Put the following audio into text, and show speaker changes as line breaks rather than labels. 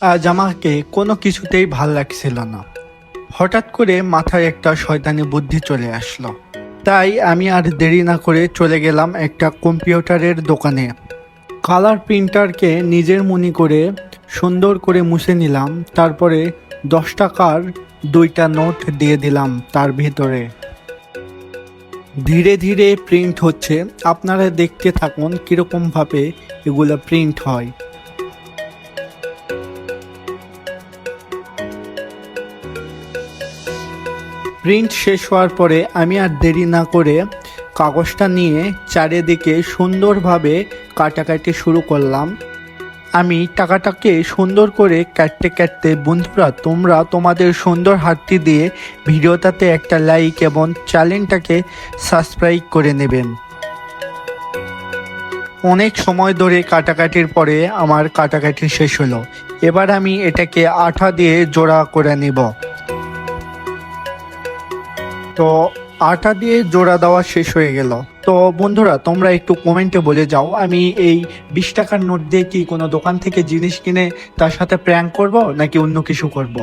আজ আমাকে কোনো কিছুতেই ভাল লাগছিল না। হঠাৎ করে মাথায় একটা শয়তানি বুদ্ধি চলে আসলো। তাই আমি আর দেরি না করে চলে গেলাম একটা কম্পিউটারের দোকানে। কালার প্রিন্টারকে নিজের মনি করে সুন্দর করে মুছে নিলাম। তারপরে 10 টাকার 2টা নোট দিয়ে দিলাম তার ভিতরে। ধীরে ধীরে প্রিন্ট হচ্ছে, আপনারা দেখতে থাকুন কীরকমভাবে এগুলো প্রিন্ট হয়। প্রিন্ট শেষ হওয়ার পরে আমি আর দেরি না করে কাগজটা নিয়ে চারিদিকে সুন্দরভাবে কাটাকাটি শুরু করলাম। আমি টাকাটাকে সুন্দর করে কাটতে কাটতে, বন্ধুরা তোমরা তোমাদের সুন্দর হাতটি দিয়ে ভিডিওটাতে একটা লাইক এবং চ্যানেলটাকে সাবস্ক্রাইব করে নেবেন। অনেক সময় ধরে কাটাকাটির পরে আমার কাটাকাটি শেষ হলো। এবার আমি এটাকে আঠা দিয়ে জোড়া করে নেব। তো আটা দিয়ে জোড়া দেওয়া শেষ হয়ে গেল। তো বন্ধুরা তোমরা একটু কমেন্টে বলে যাও, আমি এই 20 টাকার নোট দিয়ে কি কোনো দোকান থেকে জিনিস কিনে তার সাথে প্র্যাঙ্ক করব নাকি অন্য কিছু করব।